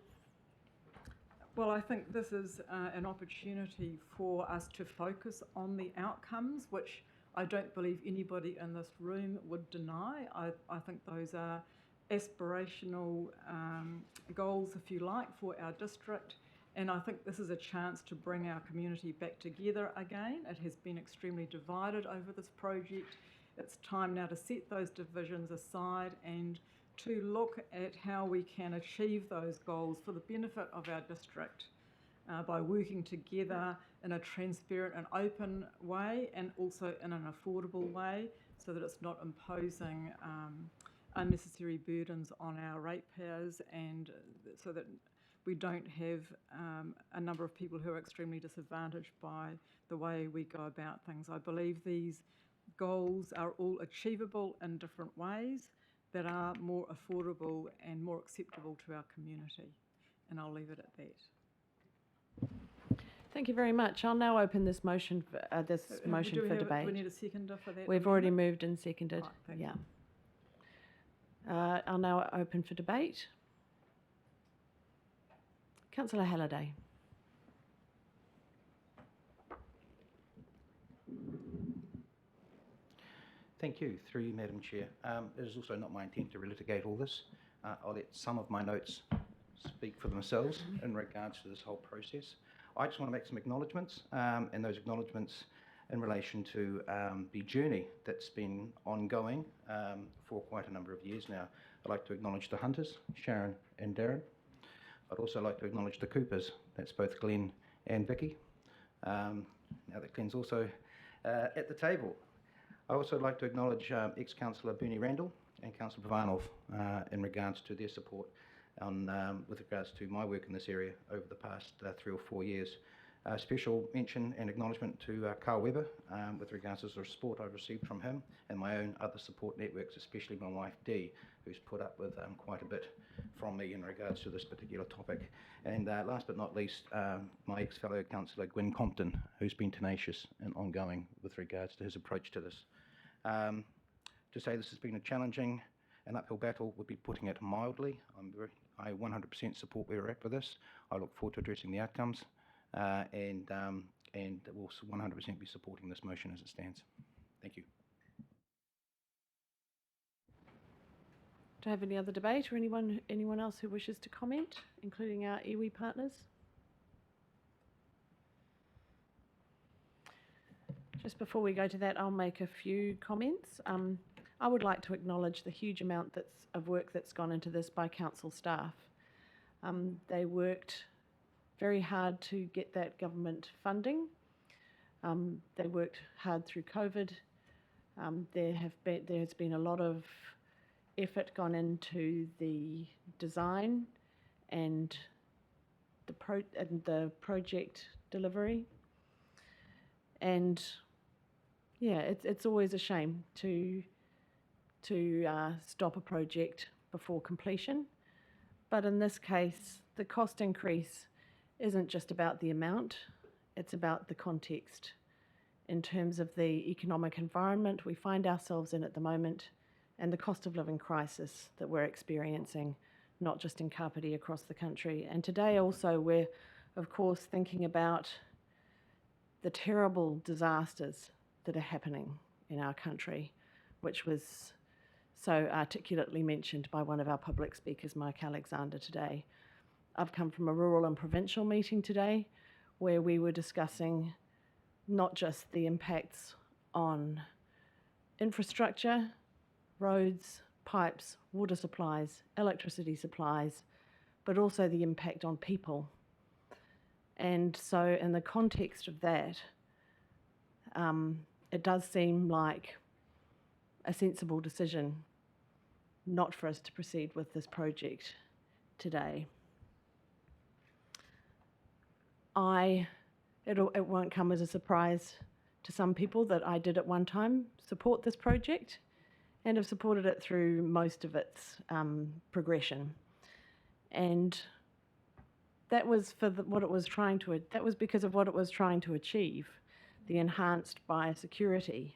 Well, I think this is an opportunity for us to focus on the outcomes, which I don't believe anybody in this room would deny. I think those are aspirational goals, if you like, for our district. And I think this is a chance to bring our community back together again. It has been extremely divided over this project. It's time now to set those divisions aside and to look at how we can achieve those goals for the benefit of our district by working together in a transparent and open way, and also in an affordable way, so that it's not imposing unnecessary burdens on our ratepayers, and so that we don't have a number of people who are extremely disadvantaged by the way we go about things. I believe these goals are all achievable in different ways that are more affordable and more acceptable to our community. And I'll leave it at that. Thank you very much. I'll now open this motion for, debate. Do we need a seconder for that? We've already moved and seconded. Right, yeah. I'll now open for debate. Councillor Halliday. Thank you. Through you, Madam Chair. It is also not my intent to relitigate all this. I'll let some of my notes speak for themselves in regards to this whole process. I just want to make some acknowledgements, and those acknowledgements in relation to the journey that's been ongoing for quite a number of years now. I'd like to acknowledge the Hunters, Sharon and Darren. I'd also like to acknowledge the Coopers, that's both Glenn and Vicky. Now that Glenn's also at the table. I also like to acknowledge ex-councillor Bernie Randall and Councillor Pavanov in regards to their support on, with regards to my work in this area over the past 3 or 4 years. Special mention and acknowledgement to Carl Webber with regards to the support I've received from him and my own other support networks, especially my wife Dee, who's put up with quite a bit from me in regards to this particular topic. And last but not least, my ex-fellow councillor Gwyn Compton, who's been tenacious and ongoing with regards to his approach to this. To say this has been a challenging and uphill battle would be putting it mildly. I 100% support where we're at with this. I look forward to addressing the outcomes. And we'll 100% be supporting this motion as it stands. Thank you. Do I have any other debate or anyone else who wishes to comment, including our iwi partners? Just before we go to that, I'll make a few comments. I would like to acknowledge the huge amount of work that's gone into this by council staff. They worked very hard to get that government funding. They worked hard through COVID. There's been a lot of effort gone into the design and the project delivery. And yeah, it's always a shame to stop a project before completion. But in this case, the cost increase isn't just about the amount, it's about the context in terms of the economic environment we find ourselves in at the moment and the cost of living crisis that we're experiencing, not just in Kapiti, across the country. And today also we're, of course, thinking about the terrible disasters that are happening in our country, which was so articulately mentioned by one of our public speakers, Mike Alexander, today. I've come from a rural and provincial meeting today where we were discussing not just the impacts on infrastructure, roads, pipes, water supplies, electricity supplies, but also the impact on people. And so in the context of that, it does seem like a sensible decision not for us to proceed with this project today. It won't come as a surprise to some people that I did at one time support this project and have supported it through most of its progression. And that was what it was trying to. That was because of what it was trying to achieve: the enhanced biosecurity,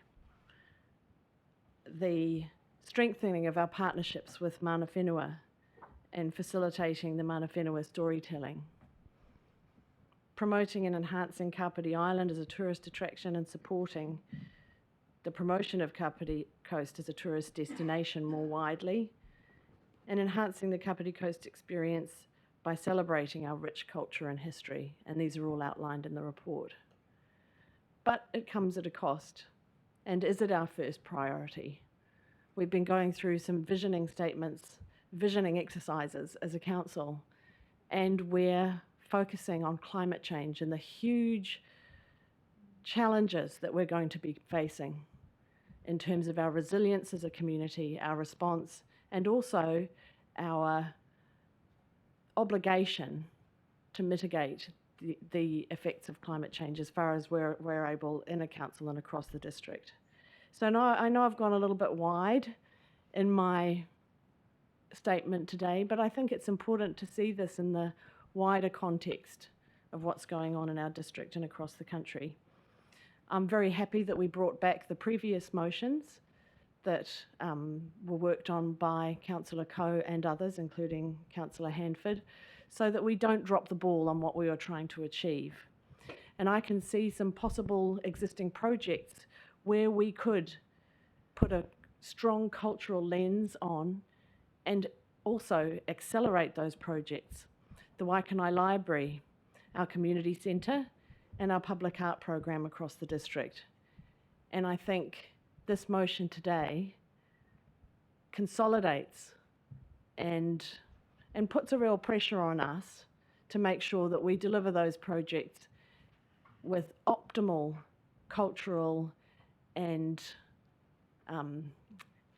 the strengthening of our partnerships with mana whenua, and facilitating the mana whenua storytelling, promoting and enhancing Kapiti Island as a tourist attraction and supporting the promotion of Kapiti Coast as a tourist destination more widely, and enhancing the Kapiti Coast experience by celebrating our rich culture and history, and these are all outlined in the report. But it comes at a cost, and is it our first priority? We've been going through some visioning exercises as a council, and we're focusing on climate change and the huge challenges that we're going to be facing in terms of our resilience as a community, our response, and also our obligation to mitigate the effects of climate change as far as we're able in a council and across the district. So I know I've gone a little bit wide in my statement today, but I think it's important to see this in the wider context of what's going on in our district and across the country. I'm very happy that we brought back the previous motions that were worked on by Councillor Coe and others, including Councillor Hanford, so that we don't drop the ball on what we are trying to achieve. And I can see some possible existing projects where we could put a strong cultural lens on and also accelerate those projects. The Waikanai Library, our community centre, and our public art program across the district. And I think this motion today consolidates and puts a real pressure on us to make sure that we deliver those projects with optimal cultural and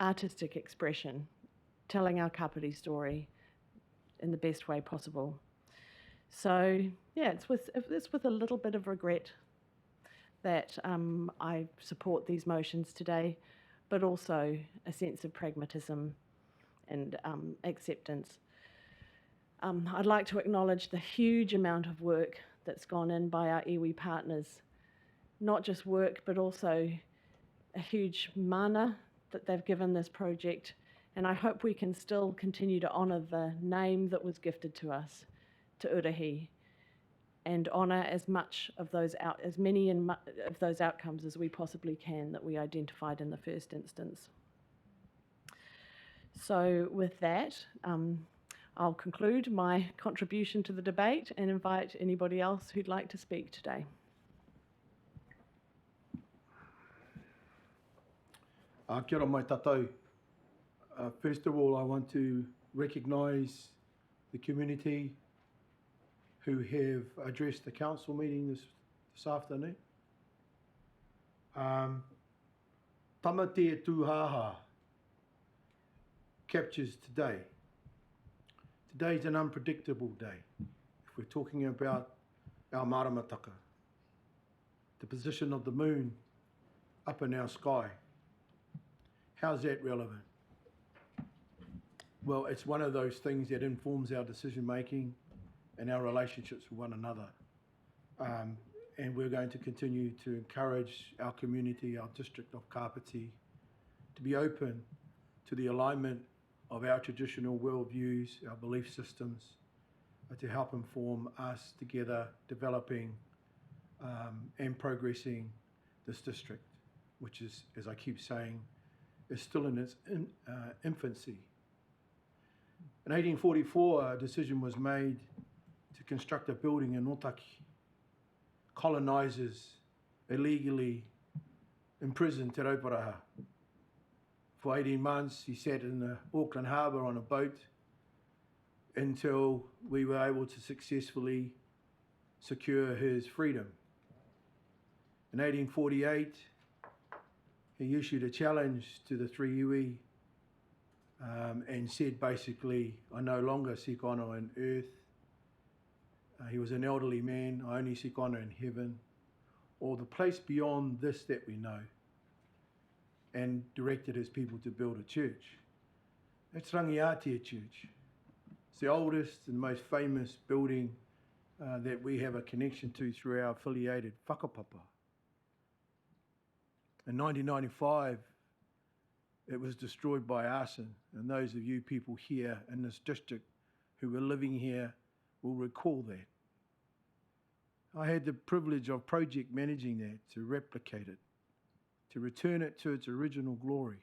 artistic expression, telling our Kapiti story in the best way possible. So yeah, it's with a little bit of regret that I support these motions today, but also a sense of pragmatism and acceptance. I'd like to acknowledge the huge amount of work that's gone in by our iwi partners, not just work, but also a huge mana that they've given this project, and I hope we can still continue to honour the name that was gifted to us, to Uruhi, and honour as many of those outcomes as we possibly can that we identified in the first instance. So with that, I'll conclude my contribution to the debate and invite anybody else who'd like to speak today. Kia ora mai tātou. First of all, I want to recognise the community who have addressed the council meeting this afternoon. Tamate Tūhaha captures today. Today's an unpredictable day. If we're talking about our maramataka, the position of the moon up in our sky, how's that relevant? Well, it's one of those things that informs our decision making and our relationships with one another. And we're going to continue to encourage our community, our district of Kapiti, to be open to the alignment of our traditional worldviews, our belief systems, to help inform us together developing and progressing this district, which is, as I keep saying, is still in its infancy. In 1844, a decision was made to construct a building in Otaki. Colonisers illegally imprisoned Te Rauparaha. For 18 months, he sat in the Auckland Harbour on a boat until we were able to successfully secure his freedom. In 1848, he issued a challenge to the three iwi and said basically, I no longer seek honour on earth. He was an elderly man, I only seek honour in heaven, or the place beyond this that we know, and directed his people to build a church. That's Rangiatea Church. It's the oldest and most famous building that we have a connection to through our affiliated whakapapa. In 1995, it was destroyed by arson, and those of you people here in this district who were living here will recall that. I had the privilege of project managing that, to replicate it, to return it to its original glory.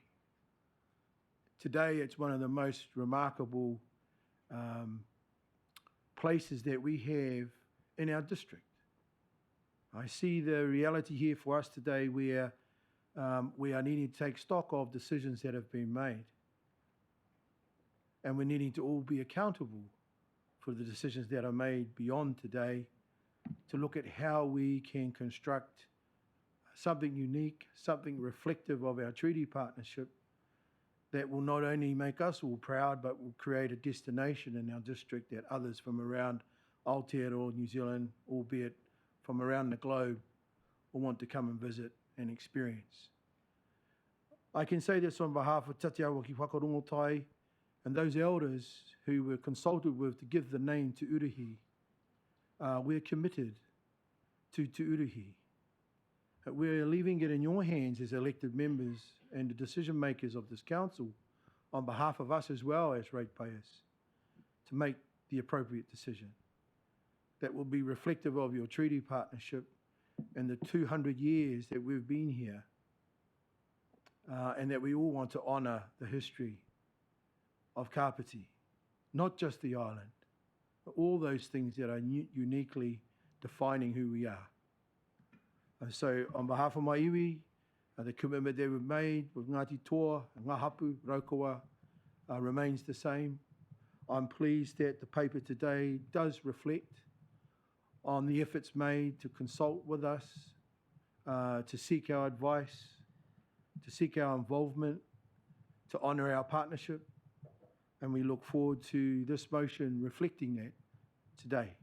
Today, it's one of the most remarkable places that we have in our district. I see the reality here for us today where we are needing to take stock of decisions that have been made. And we're needing to all be accountable for the decisions that are made beyond today, to look at how we can construct something unique, something reflective of our treaty partnership that will not only make us all proud, but will create a destination in our district that others from around Aotearoa, New Zealand, albeit from around the globe, will want to come and visit and experience. I can say this on behalf of Tatiawa ki Whakarongotai and those elders who were consulted with to give the name to Uruhi. We're committed to Uruhi. We're leaving it in your hands as elected members and the decision makers of this council, on behalf of us as well as ratepayers, to make the appropriate decision that will be reflective of your treaty partnership and the 200 years that we've been here, and that we all want to honour the history of Kapiti, not just the island, but all those things that are uniquely defining who we are. And so on behalf of my iwi, the commitment that we've made with Ngāti Toa, Ngā Hapu, Raukawa, remains the same. I'm pleased that the paper today does reflect on the efforts made to consult with us, to seek our advice, to seek our involvement, to honour our partnership. And we look forward to this motion reflecting that today.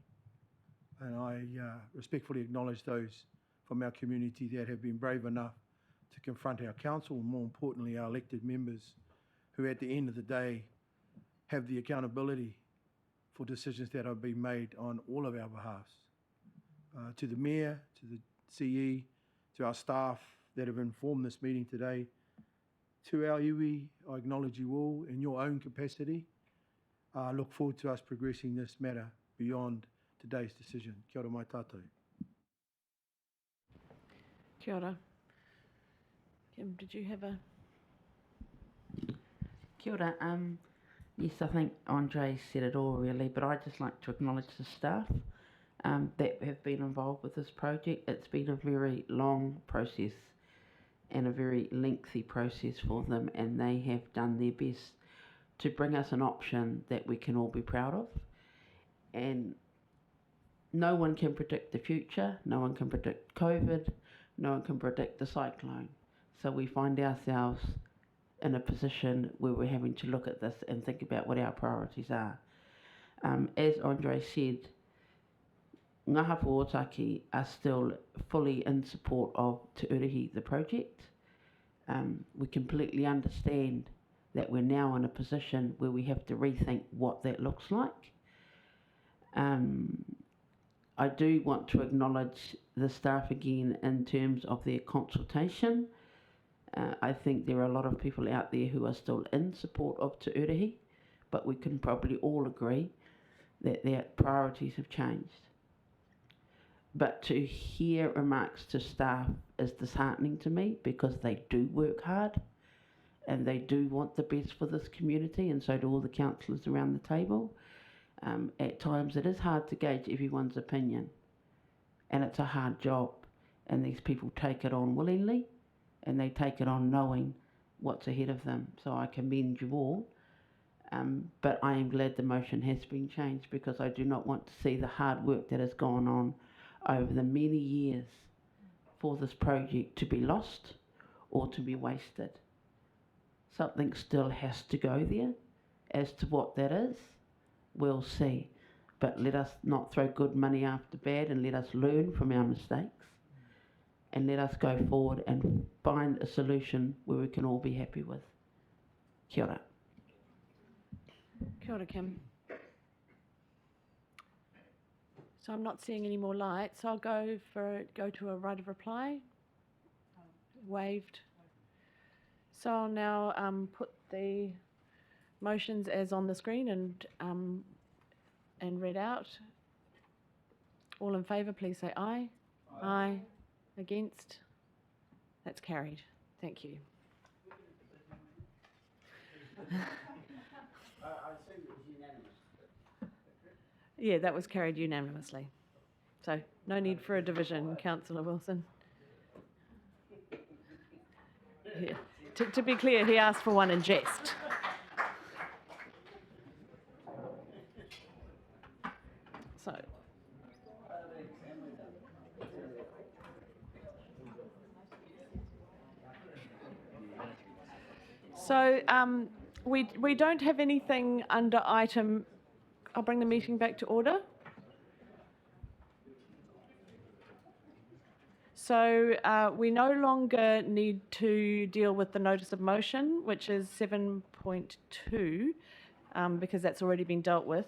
And I respectfully acknowledge those from our community that have been brave enough to confront our council, and more importantly, our elected members, who at the end of the day have the accountability for decisions that are being made on all of our behalves. To the Mayor, to the CE, to our staff that have informed this meeting today, to our iwi, I acknowledge you all in your own capacity. I look forward to us progressing this matter beyond today's decision. Kia ora mai tātou. Kia ora. Kim, did you have a... Kia ora. Yes, I think Andre said it all really, but I'd just like to acknowledge the staff that have been involved with this project. It's been a very long process and a very lengthy process for them, and they have done their best to bring us an option that we can all be proud of. And no one can predict the future, no one can predict COVID, no one can predict the cyclone. So we find ourselves in a position where we're having to look at this and think about what our priorities are. As Andre said, Ngā Hapu Otaki are still fully in support of Te Uruhi, the project. We completely understand that we're now in a position where we have to rethink what that looks like. I do want to acknowledge the staff again in terms of their consultation. I think there are a lot of people out there who are still in support of Te Uruhi, but we can probably all agree that their priorities have changed. But to hear remarks to staff is disheartening to me, because they do work hard and they do want the best for this community, and so do all the councillors around the table. At times it is hard to gauge everyone's opinion, and it's a hard job, and these people take it on willingly, and they take it on knowing what's ahead of them. So I commend you all, but I am glad the motion has been changed, because I do not want to see the hard work that has gone on over the many years for this project to be lost or to be wasted. Something still has to go there. As to what that is, we'll see. But let us not throw good money after bad, and let us learn from our mistakes, and let us go forward and find a solution where we can all be happy with. Kia ora. Kia ora, Kim. So I'm not seeing any more lights. I'll go to a right of reply. Waved. So I'll now put the motions as on the screen and read out. All in favour, please say aye. Aye. Aye. Against? That's carried. Thank you. Yeah, that was carried unanimously. So no need for a division, Councillor Wilson. Yeah. To be clear, he asked for one in jest. So we don't have anything under item. I'll bring the meeting back to order. So we no longer need to deal with the notice of motion, which is 7.2, because that's already been dealt with.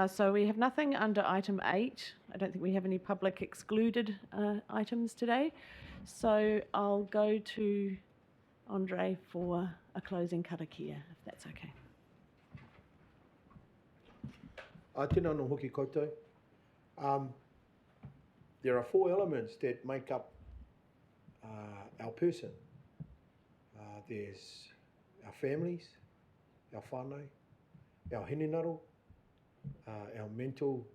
So we have nothing under item 8. I don't think we have any public excluded items today. So I'll go to Andre for a closing karakia, if that's okay. Tēnā no hoki koutou. There are 4 elements that make up our person. There's our families, our whānau, our hinenaro, our mental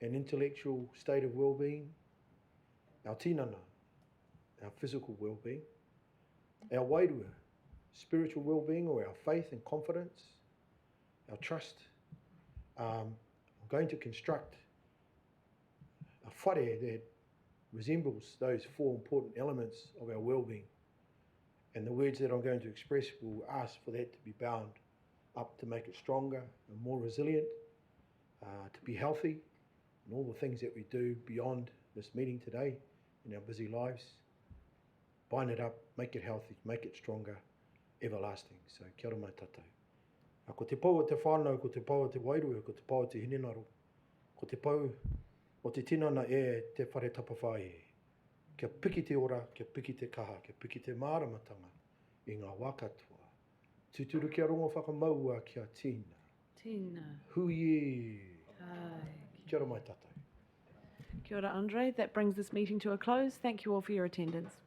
and intellectual state of well-being, our tinana, our physical well-being, our wairua, spiritual well-being, or our faith and confidence, our trust. I'm going to construct a whare that resembles those 4 important elements of our well-being. And the words that I'm going to express will ask for that to be bound up to make it stronger and more resilient, to be healthy, and all the things that we do beyond this meeting today in our busy lives. Bind it up, make it healthy, make it stronger, everlasting. So kia ora mai tātou. Ko te pau o te whānau, ko te pau o te wairua, ko te pau o te hinenaro, ko te pau o te tinana te whare tapawhai e. Kia piki te ora, kia piki te kaha, kia piki te māramatanga i ngā wā katoa. Tūturu kia rongo whakamaua kia tīna. Tīna. Hui. Kia ora mai tātou. Kia ora, Andre. That brings this meeting to a close. Thank you all for your attendance.